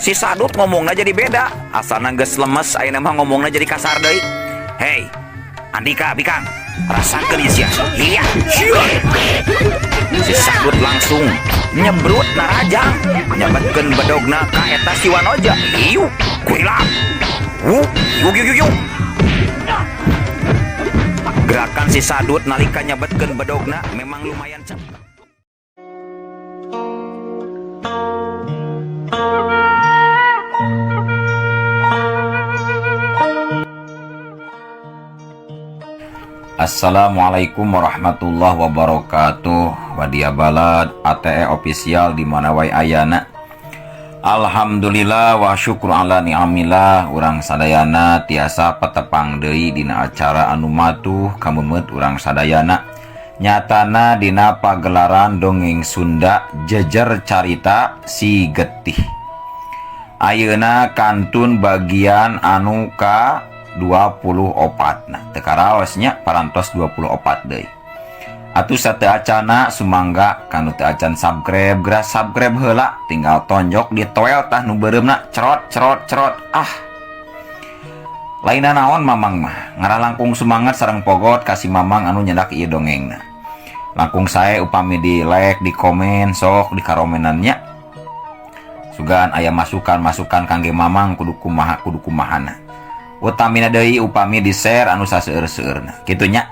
Si Sadut ngomongnya jadi beda. Asalna geus lemes, ayeuna mah ngomongnya jadi kasar deui. Hei, Andika, Bikang, rasakeun ieu sia. Iya. Si Sadut langsung nyebrut narajang, nyabetkeun bedogna ka eta si Wanoja. Iu, kuilang. Yuk. Gerakan si Sadut nalika nyabetkeun bedogna memang lumayan cepet. Assalamualaikum warahmatullahi wabarakatuh. Wadia balad ATE official di mana wae ayana. Alhamdulillah wa syukur ala ni'amillah. Urang sadayana tiasa petepang deui dina acara anu matuh kamemet urang sadayana. Nyatana dina pagelaran dongeng Sunda jejer carita Si Getih. Ayeuna kantun bagian anu ka 24. Nah, tekaraosnya parantos 24 deui. Atuh sateu acana sumangga kanu teu acan subscribe, geura subscribe heula, tinggal tonjok di toel tah nu beureumna cerot. Laina naon Mamang mah, ngarah langkung semangat sareng pogot kasih Mamang anu nyedak ieu dongengna. Langkung sae upami di like, di komen, sok di karomenannya. Sugan aya masukan kangge Mamang kudu kumahana. Utamina deui upami di share anu saseueur-seueurna kitu nya.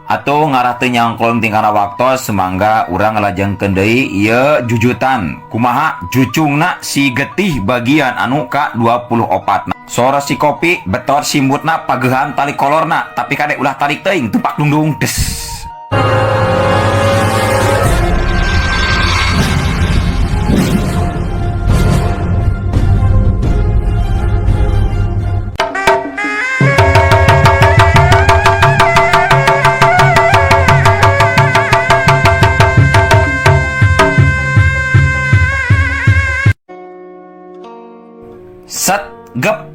Atuh ngarah teu nyangklong tingkana waktos semangga urang ngalajengkeun deui ieu jujutan kumaha jucungna Si Getih bagian anu ka 24. Sora si kopi betot simbutna pageuhan tali kolorna tapi kade ulah tarik teuing tupak dungdung des. Set gep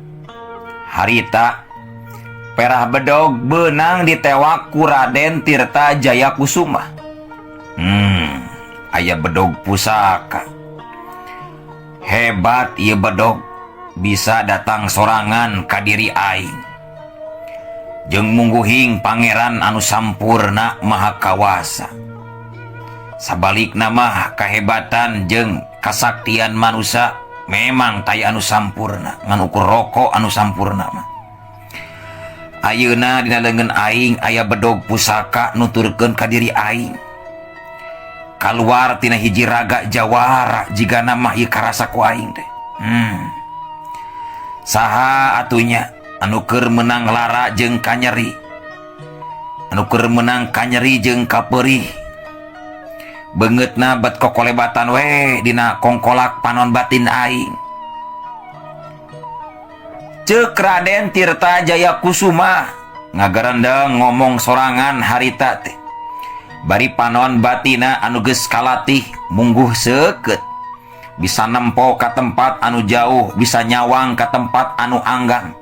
harita perah bedog beunang ditewak ku Raden Tirta Jaya Kusuma. Aya bedog pusaka. Hebat ieu bedog bisa datang sorangan ka diri aing. Jeung mungguhing pangeran anu sampurna maha kawasa. Sabalikna mah kahebatan jeung kasaktian manusia memang taya anu sampurna ngan ukur rokok anu sampurna mah. Ayeuna dina leungeun aing aya bedog pusaka nuturkeun ka diri aing. Kaluar tina hiji raga jawara jigana mah ieu karasa ku aing teh. Saha atunya anu keur meunang lara jeung kanyeri? Anu keur meunang kanyeri jeung kapeurih. Beungeutna bet kokolebatan we dina kongkolak panon batin aing. Ceuk Raden Tirta Jaya Kusuma ngagarendeng ngomong sorangan harita teh. Bari panon batina anu geus kalatih mungguh seukeut. Bisa nempo ka tempat anu jauh, bisa nyawang ka tempat anu anggang.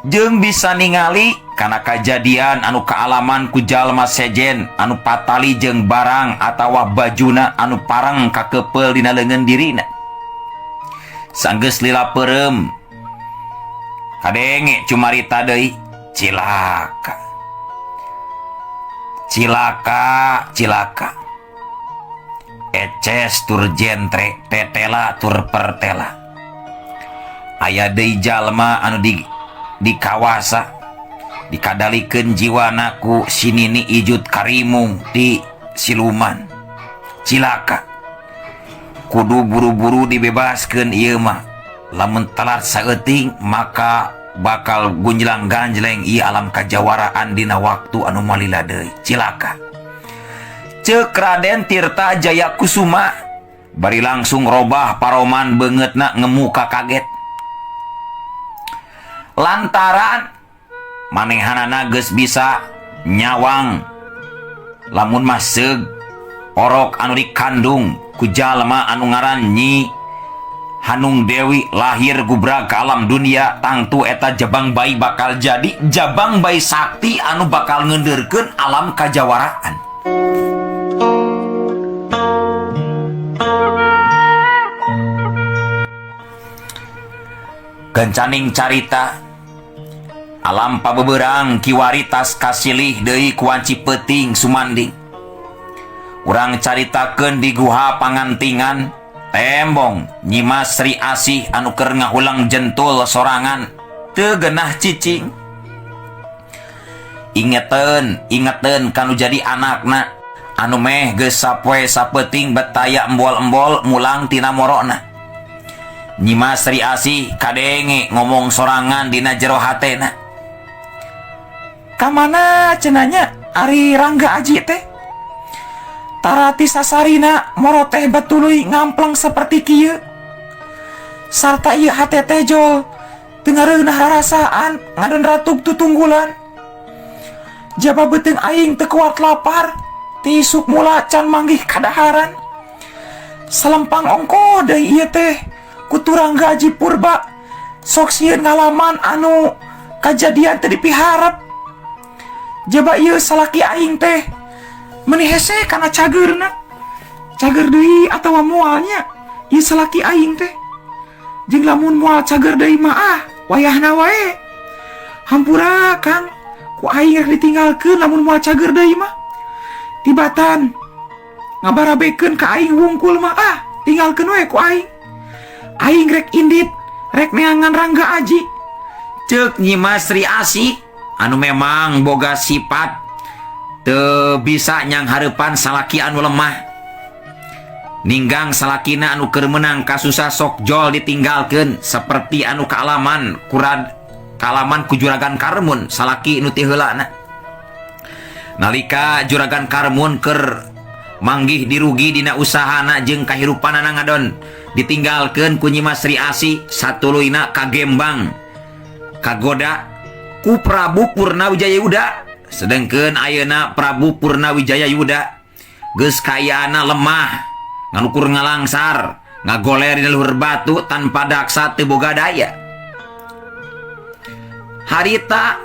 Jeung bisa ningali kana kajadian anu kaalaman ku jalma sejen anu patali jeung barang atawa bajuna anu parang kakepeul dina leungeun dirina. Sanggeus lila peureum kadenge cumarita deui cilaka eces tur jentre tetela tur pertela. Aya deui jalma anu di kawasa dikadalikeun jiwana ku sinini ijut karimung di siluman. Cilaka kudu buru-buru dibebaskeun ieu mah. Lamun telat saeuting maka bakal gunjlang-ganjleng ieu alam kajawaraan dina waktu anu malila deui. Cilaka ceuk Raden Tirta Jaya Kusuma bari langsung robah paroman beungeutna ngemuka kaget. Lantaran manehanana geus bisa nyawang lamun mah seug orok anu dikandung ku jalma anu ngaran Nyi Hanung Dewi lahir gubrag ka alam dunia tangtu eta jabang bayi bakal jadi jabang bayi sakti anu bakal ngeundeurkeun alam kajawaraan. Kencaning carita alam pabeberang kiwaritas kasilih deui kuanci peuting sumanding. Urang caritakeun di guha pangantingan tembong Nyimas Sri Asih anu keur ngahulang jentul sorangan teu geunah cicing. Ingeteun kanu jadi anakna anu meh geus sapoe sapeuting betaya embol-embol mulang tina morona. Nyimas Sri Asih kadenge ngomong sorangan dina jero hatena. Kamana cenanya ari Rangga Aji teh? Tarati sasarina moro teh batuluy ngamplang seperti kieu. Sarta ieu hate teh jol teu ngareunah rarasaan ngaden ratug tutunggulan. Jaba beuteung aing teu kuat lapar, tisuk mula can manggih kadaharan. Salempang ongko deui ieu teh kutu Rangga Aji Purba sok sieun ngalaman anu kajadian teu dipiharep. Jaba ieu salaki aing teh meuni hese kana cageurna. Cager deui atawa moalnya ieu salaki aing teh. Jeung lamun moal cager deui mah wayahna wae. Hampura Kang, ku aing rek ditinggalkeun lamun moal cager deui mah. Tibatan ngabarabekeun ka aing wungkul mah tinggalkeun we ku aing. Aing rek indit, rek neangan Rangga Aji. Ceuk Nyimas Sri Asih anu memang boga sifat teu bisa nyang hareupan salaki anu lemah. Ninggang salakina anu keur meunang kasusah sok jol ditinggalkeun seperti anu kaalaman ku Juragan Karmun salaki nu ti heulana. Nalika Juragan Karmun keur manggih dirugi dina usahana jeung kahirupanana ngadon ditinggalkeun ku Nyimas Sri Asih satuluyna kagembang kagoda ku Prabu Purnawijayuda. Sedengkeun ayeuna Prabu Purnawijayuda geus kayaana lemah nganukur ngalangsar ngagoler di luhur batu tanpa daksa teu boga daya. Harita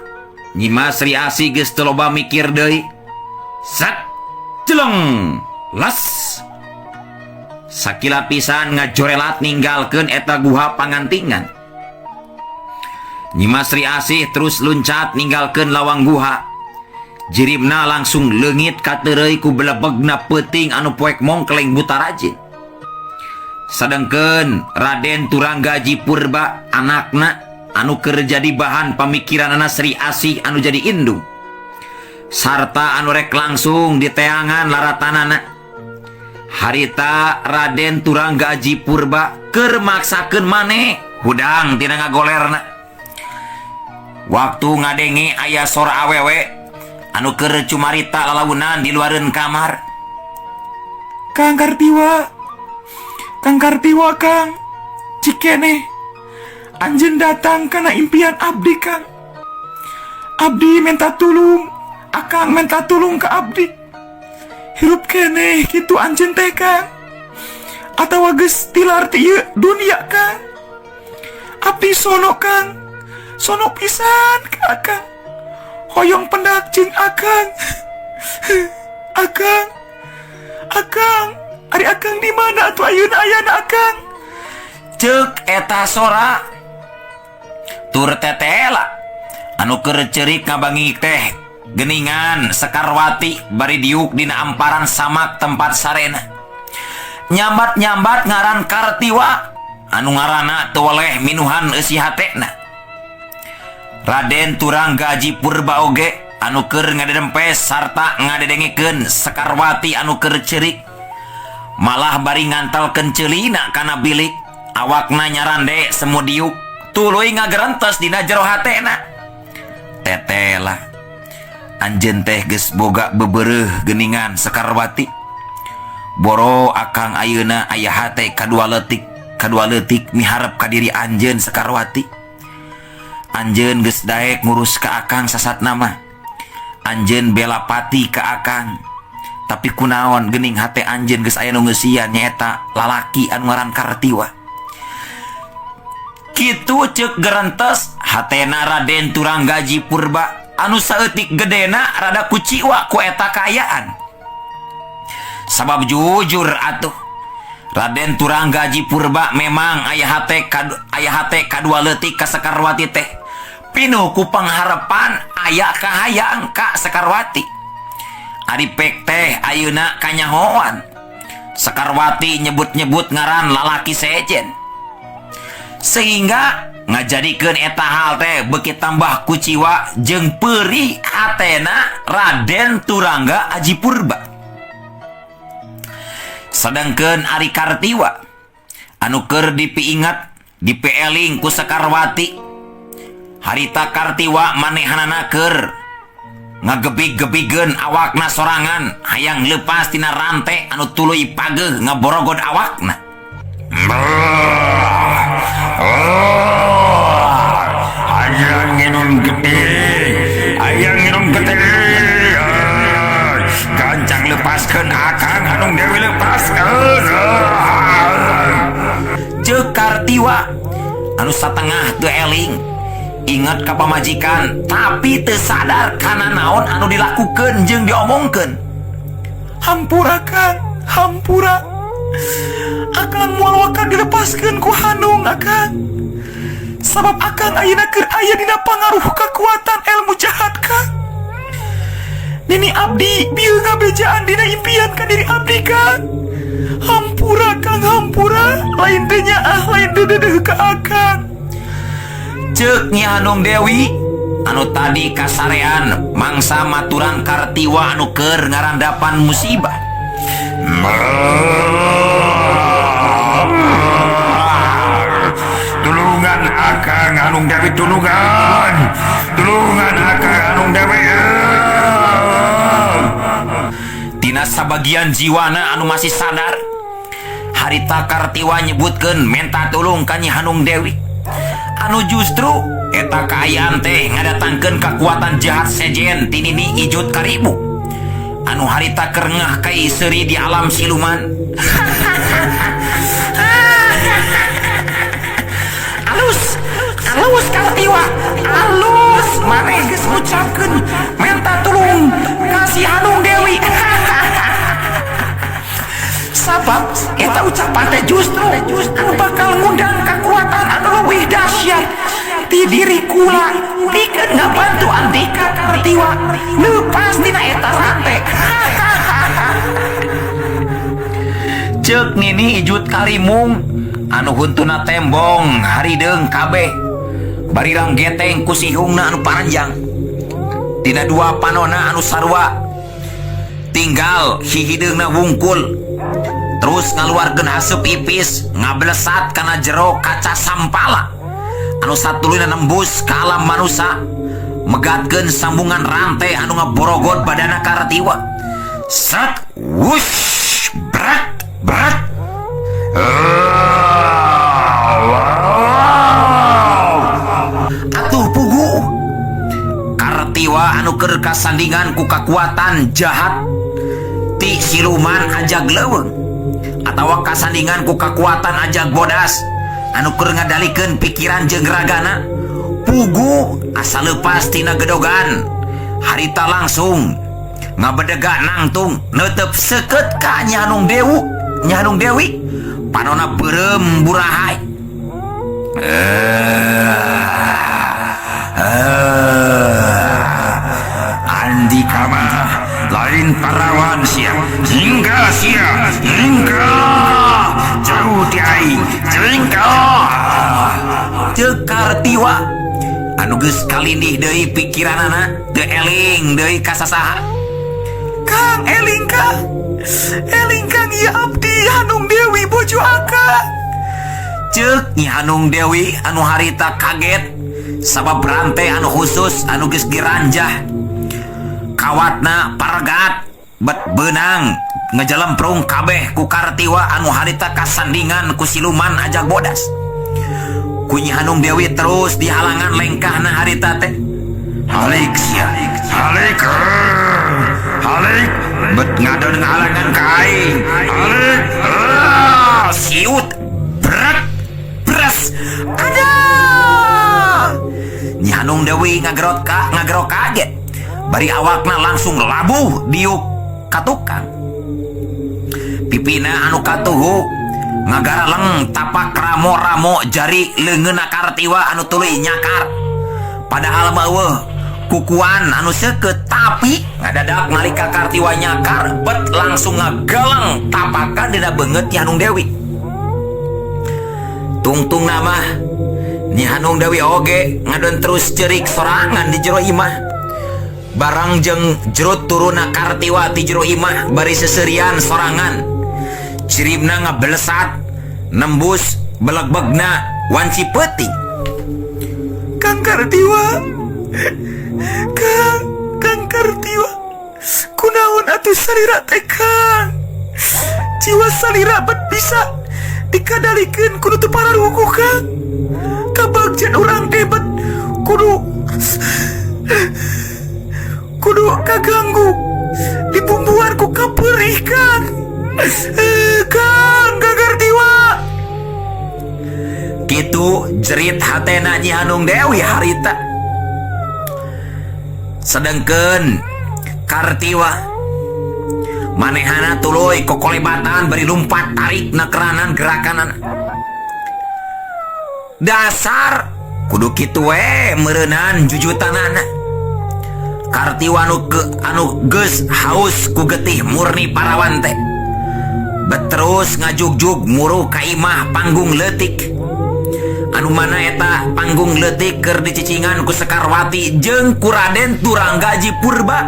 Nyimas Sri Asih geus teu loba mikir deui. Sat jeleng las sakila pisan ngajorelat ninggalkeun eta guha pangantingan. Nyimas Sri Asih terus luncat ninggalkeun lawang guha. Jiribna langsung leungit kateureuy ku belebegna peuting anu poek mongkleng buta rajin. Sadengkeun Raden Turangga Aji Purba anakna anu keur jadi bahan pamikiranana Sri Asih anu jadi indung. Sarta anu rek langsung diteangan laratanana. Harita Raden Turangga Aji Purba keur maksakeun maneh hudang tina ngagolerna. Waktu ngadenge aya sora awewe anu keur cumarita lalaunan di luareun kamar. Kang Kartiwa, Kang, cikene anjeun datang kana impian abdi Kang. Abdi minta tulung, Akang minta tulung ke abdi. Hirup keneh kitu anjeun teh Kang. Atawa geus tilar ti ieu dunia Kang. Abdi sono Kang, sono pisan ka Akang. Hoyong pendak jeung Akang. Akang, ari Akang di mana atuh ayeuna ayana Akang? Ceuk eta sora tur tetela anu keur ceurik ngabangi teh geuningan Sekarwati bari diuk dina amparan samak tempat sarena. Nyambat-nyambat ngaran Kartiwa anu ngaranna teu weleh minuhan eusi hatena. Raden Turangga Aji Purba oge anu keur ngadedempes sarta ngadedengikeun Sekarwati anu keur ceurik malah bari ngantalkeun ceulina kana bilik awakna nyarande semu diuk tuluy ngagerentes dina jero hatena. Tetela anjeun teh geus boga bebeureuh geuningan Sekarwati. Boro Akang ayeuna aya hate kadua leutik miharep ka diri anjeun Sekarwati. Anjeun geus daek ngurus ka Akang sasatna mah. Anjeun bela pati ka Akang. Tapi kunaon geuning hate anjeun geus aya nu ngeusian nyaeta lalaki anu ngaran Kartiwa. Kitu ceuk gerentes hatena Raden Turangga Aji Purba anu saeutik gedena rada kuciwa ku eta kaayaan. Sabab jujur atuh Raden Turangga Aji Purba memang ayah hate kadua leutik ka Sekarwati teh. Pinuh ku pangharapan aya kahayang ka Sekarwati. Ari pek teh ayeuna kanyahoan. Sekarwati nyebut-nyebut ngaran lalaki sejen. Sehingga ngajadikeun eta hal teh beuki tambah kuciwa jeung peuri hatena Raden Turangga Aji Purba. Sedangkeun Ari Kartiwa anu keur dipiingat dipieling ku Sekarwati, harita Kartiwa manehanana keur ngagebig-gebigkeun awakna sorangan hayang leupas tina rante anu tuluy pageuh ngaborogod awakna. Hayang nginum gede gancang lepaskeun akang anu Dewi lepaskeun. Ceuk Kartiwa anu satengah teu eling ingat ka pamajikan tapi teu sadar kana naon anu dilakukeun jeung diomongkeun. Hampura Kang, hampura. Akang moal wakar dilepaskeun ku Hanung Akang. Sabab Akang ayeuna keur aya dina pangaruh kekuatan ilmu jahat Kang. Nini abdi bieu ngabejaan dina impian ka diri abdi Kang. Hampura Kang, hampura. Lain teh nyaah, lain teh deudeuh ka Akang. Ceuk Nyi Hanung Dewi anu tadi kasarean mangsa maturan Kartiwa anu keur ngarandapan musibah. Tulungan Akang Hanung Dewi, tulungan Akang Hanung Dewi. Tina sabagian jiwana anu masih sadar, harita Kartiwa nyebutkeun menta tulung ka Nyi Hanung Dewi. Anu justru eta kaayaan teh ngadatangkeun kekuatan jahat sejen ti Nini Ijut Karibu anu harita keur ngeh kai seuri di alam siluman. Alus Kartiwa, alus maneh geus ngucapkeun menta tulung ka si Hanung Dewi. Sabab eta ucapan teh justru anu bakal ngundang kekuatan anu leuwih dahsyat ti diri kula pikeun ngabantu Andika Kartiwa leupas tina eta rante. Ceuk Nini Ijut Karimung anu huntuna tembong harideung kabeh barirang geteng ku sihungna anu paranjang. Tina dua panona anu sarua tinggal hihideungna wungkul terus ngaluarkeun haseup ipis ngablesat kana jero kaca sampala anu satuluyna nembus ka alam manusia megatkeun sambungan rantai anu ngaborogod badana Kartiwa. Set wush brat brat. Atuh pugu Kartiwa anu keur kasandingan ku kekuatan jahat ti siluman ajag leuweung atawa kasandingan ku kekuatan ajag bodas anu keur ngadalikeun pikiran jeung ragana. Pugu asa leupas tina gedogan harita langsung ngabedega nangtung neuteup seukeut ka Nyi Hanung Dewi panona beureum burahay. Andika mah lain parawan sia hingga jauh ti aing hingga. Ceuk Kartiwa anu geus kalindih deui pikiranana teu eling deui ka sasaha. Kang eling Kang ieu abdi Hanung Dewi bojo Akang. Ceuk Nyi Hanung Dewi anu harita kaget sabab rantai anu khusus anu geus diranjah kawatna paragat bet beunang ngejelemprung kabeh ku Kartiwa anu harita kasandingan ku siluman ajag bodas. Ku Nyi Hanung Dewi terus dihalangan lengkahna harita teh. Halik sia, halik bet ngadon ngalangan kai. Halik siut berat beras ada. Nyi Hanung Dewi ngagerok kaget bari awakna langsung labuh diuk ka tukang. Pipina anu katuhu ngagaraleng tapak ramo-ramo jari leungeunna Kartiwa anu tuluy nyakar. Padahal mah eueuh kukuan anu seukeut, tapi ngadadak nalika Kartiwa nyakar bet langsung ngagalang tapakan dina beungeut Nyi Hanung Dewi. Tungtung nama Nyi Hanung Dewi oge ngadon terus cerik sorangan di jero imah. Barang jeung jerut turuna Kartiwa di jero imah bari seserian sorangan. Ciribna ngabelesat nembus beleg-begna wanci peuting. Kang Kartiwa, Kang Kartiwa, kunaon atuh salira teh Kang? Jiwa salira bet bisa dikadalikeun kudu teu pararuguh Kang. Kabagjan urang teh bet kudu kaganggu dibumbuan ku kapeurih Kang. Kang Kartiwa. Kitu jerit hatena Nyi Hanung Dewi harita. Sedengkeun Kartiwa manehana tuluy kokolebatan bari lumpat tarik nakeranan gerakanan. Dasar kudu kitu we meureunan jujutanana. Kartiwa anu geus haus ku getih murni parawan teh beterus ngajugjug muruh ka imah panggung leutik. Anu mana eta panggung leutik keur dicicingan ku Sekarwati jeung ku Raden Turanggaji Purba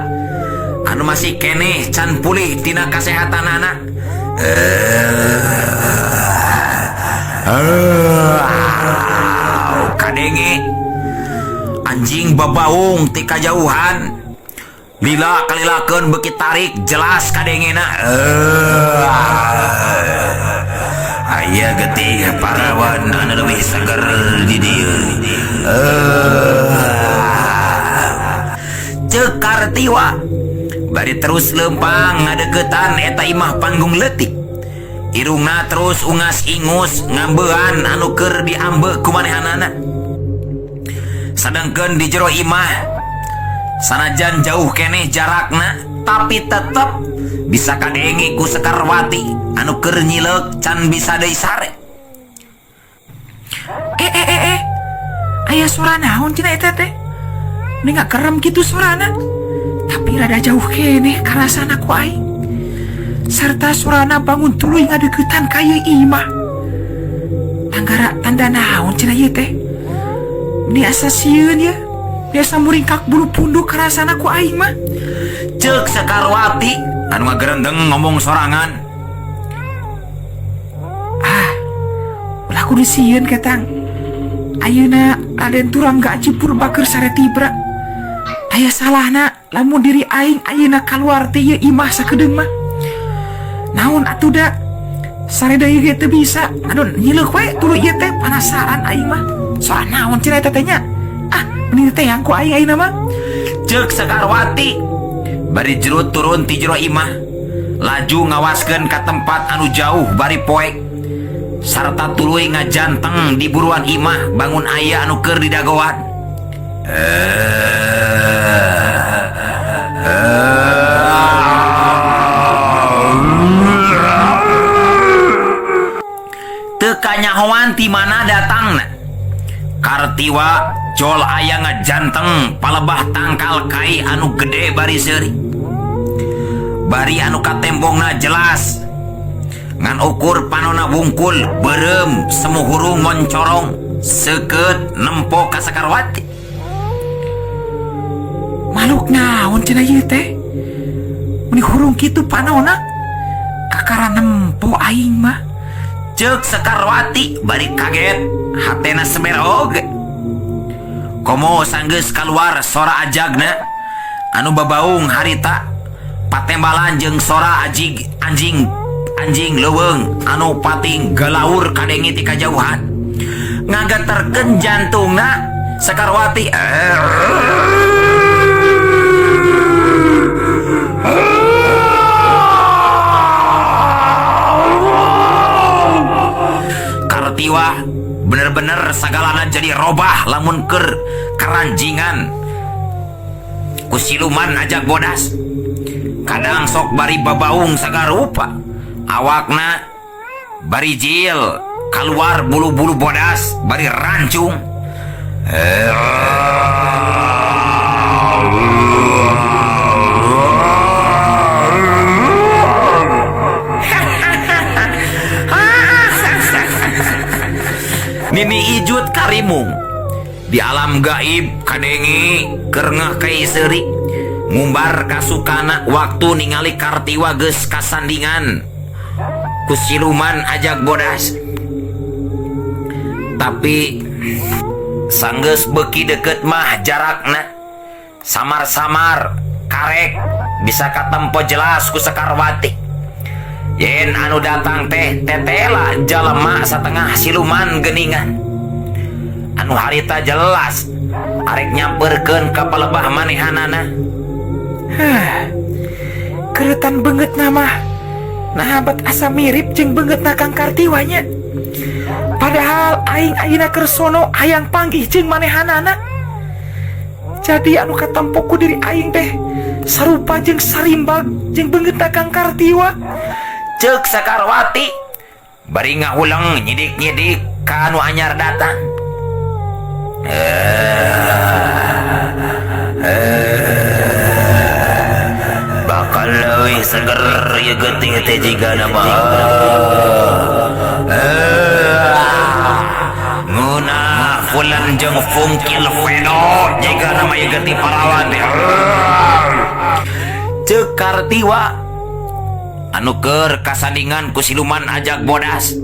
anu masih keneh can pulih tina kasehatanana. Kadenge anjing babaung ti kajauhan lila kalilakeun beuki tarik jelas kadengena. Aya getih parawan anu leuwih seger di dieu. Ceuk Kartiwa bari terus leumpang ngadeuketan eta imah panggung leutik. Irungna terus ungas ingus ngambeuan anu keur diambe ku manehanana. Sadengkeun di jero imah sanajan jauh keneh jarakna tapi tetep bisa kadenge ku Sekarwati anu keur nyileuk can bisa deui sare. Aya suara naon cenah eta teh? Ini gak kerem gitu suarana, tapi rada jauh keneh karasana ku aing. Serta suarana bangun tuluy ngadeuketan ka ieu imah. Tanggara tanda naon cenah ieu teh? Biasa sieun ya. Biasa muringkak bulu punduk karasana ku aing mah. Ceuk Sekarwati anu ngagerendeng ngomong sorangan. Ulah kudu sieun ketang. Ayeuna Raden Turanggaji Purba keur sare tibra. Aya salahna lamun diri aing ayeuna kaluar teh ieu imah sakedeung mah. Naon atuh da? Sare deui ge teu bisa. Aduh nyileuk we tuluy ieu teh panasaran aing mah. Soal naon cenah eta teh nya? Mending teh yang ku aing ayeuna mah. Ceuk Sekarwati bari jerut turun ti jero imah laju ngawaskeun ka tempat anu jauh bari poek sarta tuluy ngajanteng di buruan imah bangun aya anu keur didagoan. Teu kanyahoan ti mana datangna. Kartiwa jol aya ngajanteng palebah tangkal kai anu gede bari seuri. Bari anu katembongna jelas ngan ukur panona wungkul beureum semu hurung moncorong seukeut nempo ka Sekarwati. Maluk naon cenah ieu teh? Mun hurung kitu panona kakara nempo aing mah. Ceuk Sekarwati bari kaget hatena semer oge. Komo sanggeus kaluar sora ajagna anu babaung harita patembalan jeung sora anjing leuweung anu pating galaur kadenge ti kajauhan ngageterkeun jantungna Sekarwati. Kartiwa bener-bener sagalana jadi robah lamun keur keranjingan ku siluman ajak bodas. Kadang sok bari babaung sagarupa awakna bari jil keluar bulu-bulu bodas bari rancung. Nini Ijut karimung di alam gaib kadengi kerengah kaiseri ngumbar kasukana waktu ningali Kartiwa geus kasandingan ku siluman ajak bodas. Tapi sanggeus beuki deket mah jarakna samar-samar karek bisa katempo jelas ku Sekarwati. Yen anu datang teh tetela jalema satengah siluman geningan. Anu harita jelas arek nyamperkeun ka palebah manehanana. Keretan banget nama. Nah bat asa mirip jeung beungeutna Kang Kartiwanya. Padahal aing ayeuna keur sono hayang panggih jeung manehanana. Jadi anu katampo ku diri aing teh sarupa jeung sarimbag jeung beungeutna Kang Kartiwa. Ceuk Sekarwati bari ngahulang nyidik-nyidik ka anu anyar datang. Bakal leuwih seger ieu geuting teh jiga nama ngunah fulan jeung fungkil feno jiga nama ieu geuting parawan teh. Ceuk Kartiwa anu keur kasandingan ku siluman ajak bodas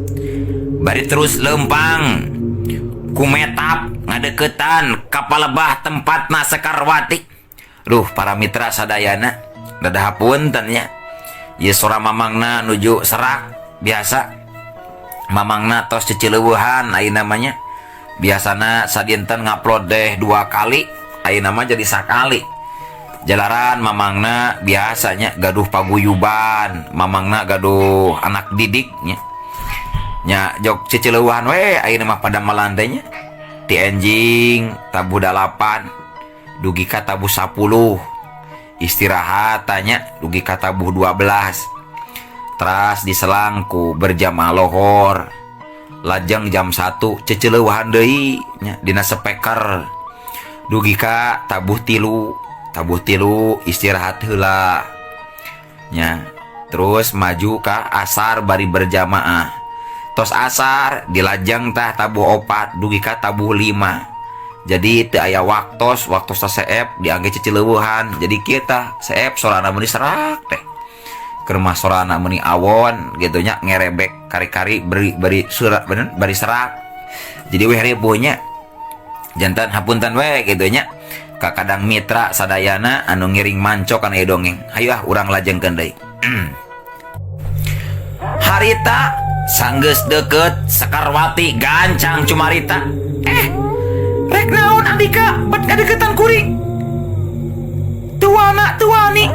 bari terus lempang ku metap ngadeketan ka palebah tempatna Sekarwati. Duh para mitra sadayana dadah punten nya ieu sora mamangna nuju serak biasa. Mamangna tos cicileuweuhan ayeuna namanya biasana sadinten ngupload deh 2 kali ayeuna mah jadi sakali. Jalaran mamangna biasanya gaduh paguyuban, mamangna gaduh anak didiknya. Nya jok cicileuhan we ayeuna mah pada malandenya. Ti enjing tabu 8, dugi ka tabu 10. Istirahat tanya dugi ka tabu 12. Teras diselangku berjamaah lohor. Lajeng jam 1 cicileuhan deui nya dina speaker. Dugi ka tabuh 3. Tabuh 3 istirahat heula nya terus maju ka asar bari berjamaah. Tos asar dilajeng tah tabuh 4 dugi ka tabuh 5. Jadi teu aya waktos seep diangge cicileuweuhan. Jadi kieu tah seep sorana meuni serak teh keur mah sorana meuni awon gitu nya ngerebek kari-kari bari surat bener bari serak. Jadi we heureupeuh nya jantan hapunten we gitu nya kakadang mitra sadayana anu ngiring mancok kana dongeng. Hayu urang lajengkeun deui. Harita sanggeus deukeut Sekarwati gancang cumarita. Rek naon Andika bet ngadeukeutan kuring? Tuana tuani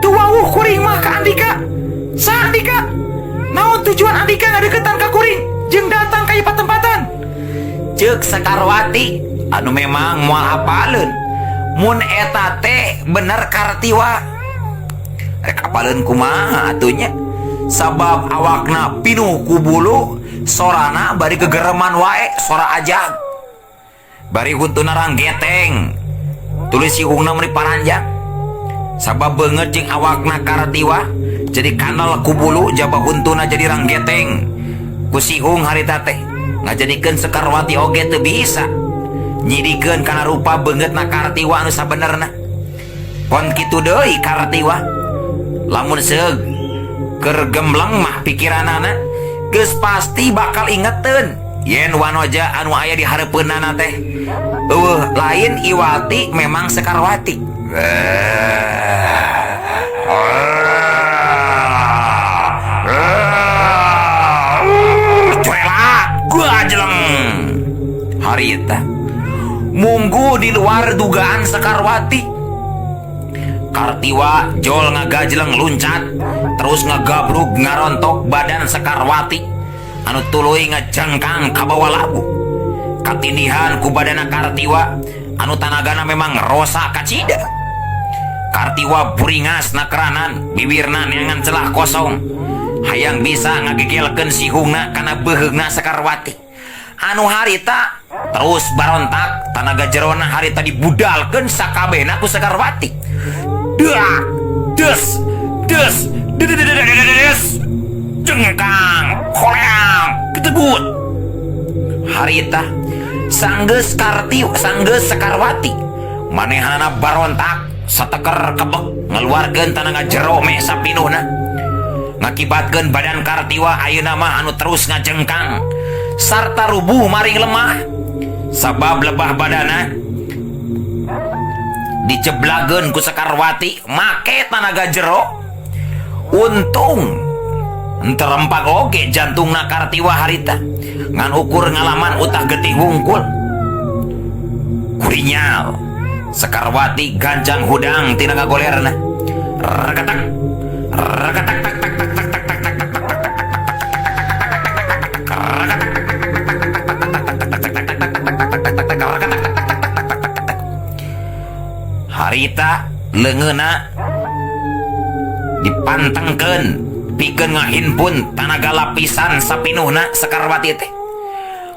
tuwawuh kuring mah ka Andika. Sa Andika? Naon tujuan Andika ngadeukeutan ka kuring jeung datang ka ieu patempatan? Ceuk Sekarwati anu memang moal hafaleun. Mun eta teh bener Kartiwa rek apaleun kumaha atunya sabab awakna pinuh ku bulu sorana bari gegereman wae sora ajag bari huntuna rang geteng tulis sihungna meuni paranjang sabab beungeut jeung awakna Kartiwa jadi kanal ku bulu jaba huntuna jadi rang geteng ku sihung harita teh ngajadikeun Sekarwati oge teu bisa nyidikeun kana rupa beungeutna Kartiwa anu sabenerna. Pon kitu deui Kartiwa lamun seug keur gembleng mah pikiranana geus pasti bakal ingeteun yen wanoja anu aya di hareupeunana teh eueuh lain Iwati memang Sekarwati. Cuela gua jeleng harita munggu di luar dugaan Sekarwati. Kartiwa jol ngagajleng luncat terus ngegabrug ngarontok badan Sekarwati anu tuluy ngejengkang ka bawah labu. Katindihan ku badana Kartiwa anu tanagana memang rosa kacida. Kartiwa buringas nakeranan bibirna neangan celah kosong hayang bisa ngagegelkeun si Hungna kana beheungna Sekarwati. Anu harita terus barontak, tanaga jerona harita dibudalkeun sakabehna ku Sekarwati. Dak, des, jengkang, koleang, ketegut. Harita sanggeus Sekarwati manehanana barontak sateker kebek ngeluarkeun tanaga jero me sapinuhna, ngakibatkeun badan Kartiwa ayeuna mah anu terus ngajengkang sarta rubuh maring lemah sabab lebah badana diceblageun ku Sekarwati make tanaga jero. Untung terempak oge jantungna Kartiwa harita ngan ukur ngalaman utah getih wungkul. Kurinyal Sekarwati gancang hudang tina ngagolerna. Regetak regetak tak tak tak tak tak tak tak tak harita leungeuna dipantengkeun pikeun ngahinpun tanaga lapisan sapinuhna Sekarwati teh.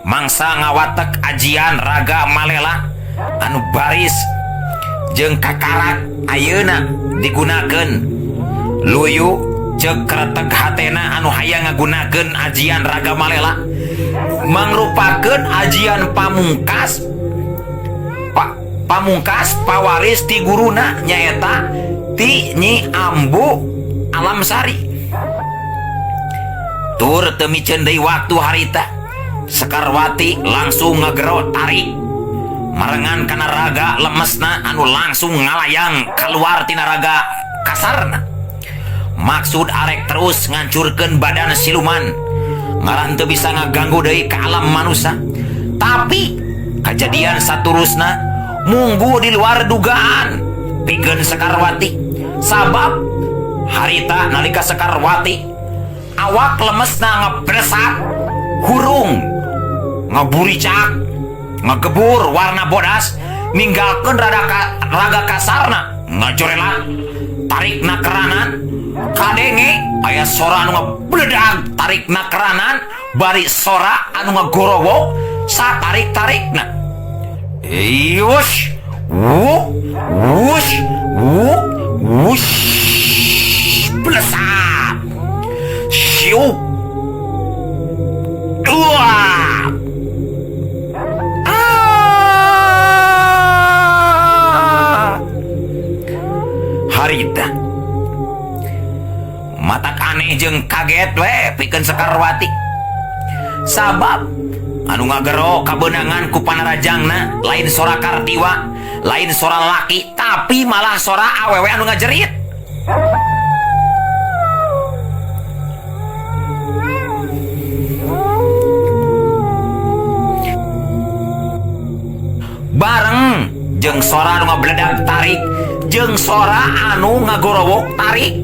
Mangsa ngawatek ajian raga malela anu baris jeung kakarak ayeuna digunakeun luyu ceuk kretek hatena anu hayang ngagunakeun ajian raga malela mangrupakeun ajian pamungkas pawaris ti guruna nyaeta ti Nyi Ambu Alamsari. Tur teu miceun deui waktu harita Sekarwati langsung ngagero tarik marengan kana raga lemesna anu langsung ngalayang keluar tina raga kasarna. Maksud arek terus ngancurkeun badan siluman ngaran teu bisa ngaganggu deui ka alam manusia. Tapi kejadian saturusna munggu di luar dugaan pikeun Sekarwati. Sabab harita nalika Sekarwati awak lemesna ngebresak hurung ngaburicak ngagebur warna bodas ninggalkeun raga kasarna ngajorelat tarikna keranan kadenge aya sora anu ngabledag tarikna keranan bari sora anu ngagorowo satarik-tarikna. Wush wuk wush wuk wush blesap syuk wah harita matak aneh jeung kaget we pikeun Sekarwati. Sabab anu ngagero kabeunangan ku panarajangna lain sora Kartiwa, lain sora laki, tapi malah sora awewe anu ngajerit. Bareng jeung sora anu ngabledag tarik jeung sora anu ngagorowok tarik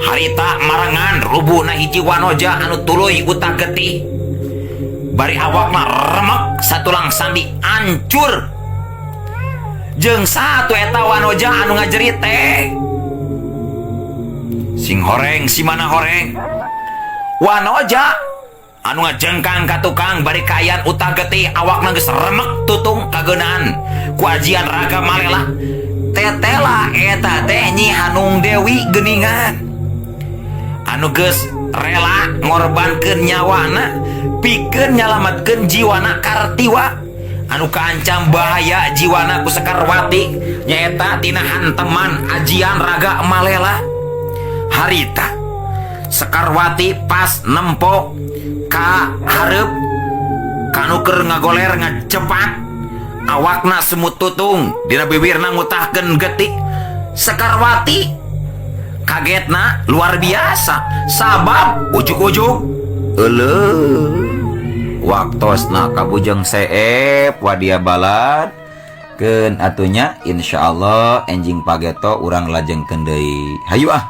harita marangan rubuhna hiji wanoja anu tuluy utah getih bari awakna remek satulang sandi hancur jeung satu eta wanoja anu ngajerit teh sing horeng si mana horeng wanoja anu ngajengkang ka tukang bari kayan utah getih awakna geus remek tutung kageunaan ku ajian raga malela. Tetela eta teh Nyi Hanung Dewi geuningan anu geus rela ngorbankeun nyawana pikeun nyalametkeun jiwana Kartiwa anu kaancam bahaya jiwana ku Sekarwati nyaeta tina hanteman ajian raga malela. Harita Sekarwati pas nempo ka hareup kanu keur ngagoler ngacepat awakna semut tutung dina bibirna ngutahkeun getih. Sekarwati kagetna luar biasa sabab ujuk-ujuk waktosna kabujeng seep wadia balad keun atunya insyaallah enjing pageto urang lajengkeun deui hayu ah.